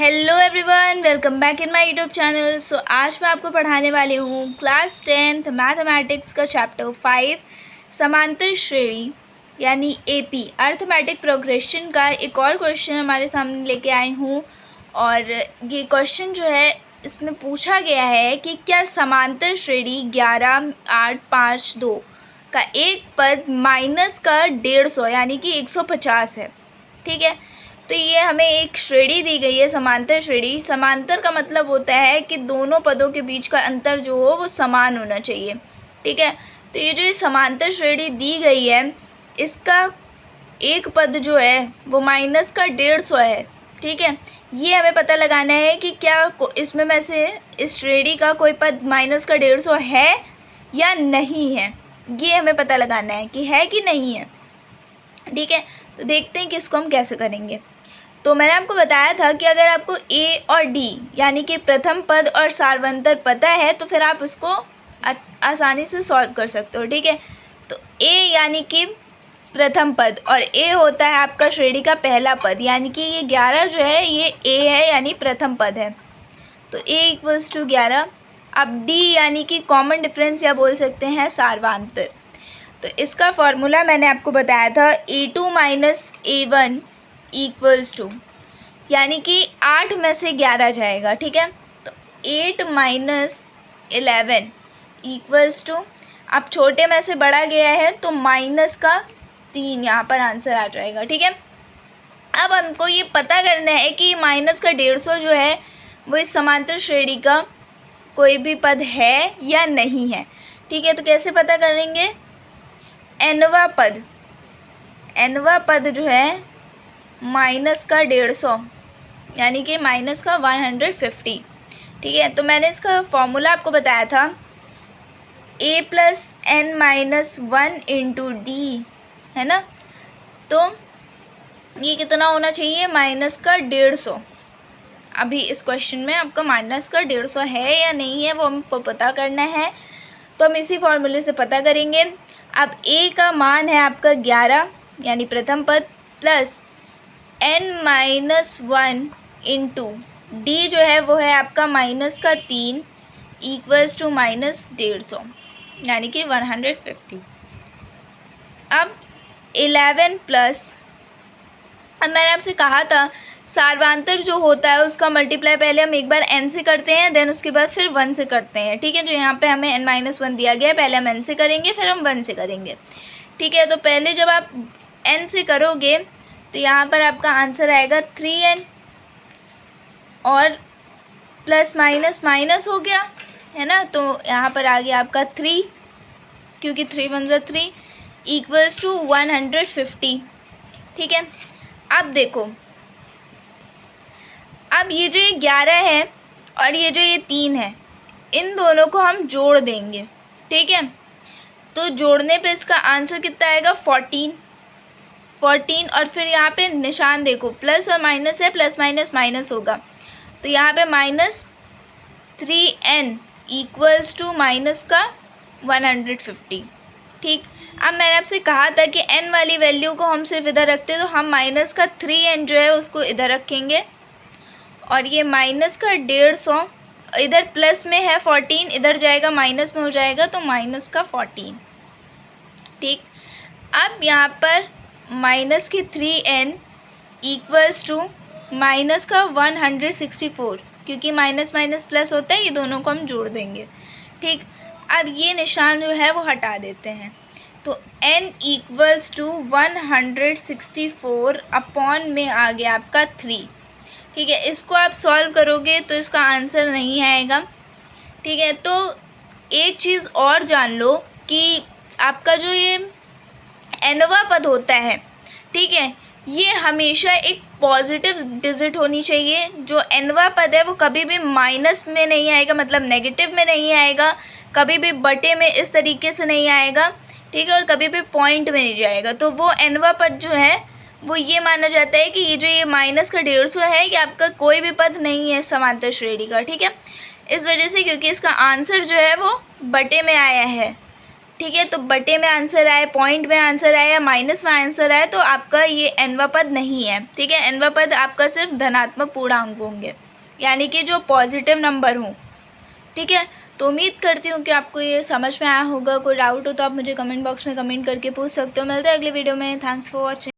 Hello everyone, welcome back in my YouTube channel. So आज मैं आपको पढ़ाने वाली हूँ क्लास 10th मैथमेटिक्स का चैप्टर 5 समांतर श्रेणी यानी एपी अर्थमेटिक प्रोग्रेशन का एक और क्वेश्चन हमारे सामने लेके आई हूँ। और ये क्वेश्चन जो है इसमें पूछा गया है कि क्या समांतर श्रेणी 11, 8, 5, 2 का एक पद माइनस का 150 यानी कि 150 है। ठीक है, तो ये हमें एक श्रेणी दी गई है, समांतर श्रेणी। समांतर का मतलब होता है कि दोनों पदों के बीच का अंतर जो हो वो समान होना चाहिए। ठीक है, तो ये जो समांतर श्रेणी दी गई है इसका एक पद जो है वो माइनस का 150 है। ठीक है, ये हमें पता लगाना है कि क्या इसमें में से इस श्रेणी का कोई पद माइनस का 150 है या नहीं है। ये हमें पता लगाना है कि है कि नहीं है। ठीक है, तो देखते हैं कि इसको हम कैसे करेंगे। तो मैंने आपको बताया था कि अगर आपको ए और डी यानी कि प्रथम पद और सार्वंतर पता है तो फिर आप उसको आसानी से सॉल्व कर सकते हो। ठीक है, तो ए यानी कि प्रथम पद और ए होता है आपका श्रेणी का पहला पद, यानी कि ये 11 जो है ये ए है यानी प्रथम पद है। तो ए इक्वल्स टू 11। अब डी यानी कि कॉमन डिफरेंस या बोल सकते हैं सार्वांतर। तो इसका फॉर्मूला मैंने आपको बताया था A2 minus A1 equals to, यानी कि 8 में से 11 जाएगा। ठीक है, तो 8 माइनस 11 इक्वल्स टू, अब छोटे में से बड़ा गया है तो माइनस का 3 यहाँ पर आंसर आ जाएगा। ठीक है, अब हमको ये पता करना है कि माइनस का 150 जो है वो इस समांतर श्रेणी का कोई भी पद है या नहीं है। ठीक है, तो कैसे पता करेंगे। एनवा पद जो है माइनस का 150 यानी कि माइनस का 150। ठीक है, तो मैंने इसका फॉर्मूला आपको बताया था a plus n minus 1 into d, है ना। तो ये कितना होना चाहिए, माइनस का 150। अभी इस क्वेश्चन में आपका माइनस का 150 है या नहीं है वो हमको पता करना है, तो हम इसी फॉर्मूले से पता करेंगे। अब a का मान है आपका 11 यानी प्रथम पद, plus n minus 1 into D जो है वो है आपका माइनस का 3 इक्वल्स टू माइनस 150 यानी कि 150। अब 11 प्लस, अब मैंने आपसे कहा था सार्वांतर जो होता है उसका मल्टीप्लाई पहले हम एक बार n से करते हैं, देन उसके बाद फिर 1 से करते हैं। ठीक है, जो यहाँ पे हमें n माइनस 1 दिया गया है, पहले हम n से करेंगे फिर हम 1 से करेंगे। ठीक है, तो पहले जब आप n से करोगे तो यहाँ पर आपका आंसर आएगा 3n और प्लस माइनस माइनस हो गया, है ना। तो यहाँ पर आ गया आपका 3, क्योंकि 3 1 ज़ा 3 इक्वल्स टू 150। ठीक है, अब देखो, अब ये जो ये 11 है और ये जो ये 3 है इन दोनों को हम जोड़ देंगे। ठीक है, तो जोड़ने पे इसका आंसर कितना आएगा 14 और फिर यहाँ पे निशान देखो प्लस और माइनस है, प्लस माइनस माइनस होगा, तो यहाँ पे minus 3n equals to minus का 150। ठीक, अब मैंने आपसे कहा था कि n वाली वैल्यू को हम सिर्फ इधर रखते तो हम माइनस का 3n जो है उसको इधर रखेंगे और ये माइनस का 150 इधर प्लस में है 14, इधर जाएगा माइनस में हो जाएगा तो माइनस का 14। ठीक, अब यहाँ पर माइनस की 3n इक्वल्स टू माइनस का 164, क्योंकि माइनस माइनस प्लस होता है, ये दोनों को हम जोड़ देंगे। ठीक, अब ये निशान जो है वो हटा देते हैं, तो n इक्वल्स टू 164 अपॉन में आ गया आपका 3। ठीक है, इसको आप सॉल्व करोगे तो इसका आंसर नहीं आएगा। ठीक है, तो एक चीज़ और जान लो कि आपका जो ये nवा पद होता है, ठीक है, ये हमेशा एक पॉजिटिव डिजिट होनी चाहिए। जो nवा पद है वो कभी भी माइनस में नहीं आएगा, मतलब नेगेटिव में नहीं आएगा, कभी भी बटे में इस तरीके से नहीं आएगा। ठीक है, और कभी भी पॉइंट में नहीं जाएगा। तो वो nवा पद जो है वो ये माना जाता है कि ये जो ये माइनस का 150 है ये आपका कोई भी पद नहीं है समांतर श्रेणी का। ठीक है, इस वजह से क्योंकि इसका आंसर जो है वो बटे में आया है ठीक है, तो बटे में आंसर आए, पॉइंट में आंसर आए या माइनस में आंसर आए तो आपका ये nवां पद नहीं है। ठीक है, nवां पद आपका सिर्फ धनात्मक पूर्णांक होंगे, यानी कि जो पॉजिटिव नंबर हों। ठीक है, तो उम्मीद करती हूँ कि आपको ये समझ में आया होगा। कोई डाउट हो तो आप मुझे कमेंट बॉक्स में कमेंट करके पूछ सकते हो। मिलते हैं अगले वीडियो में। Thanks for watching.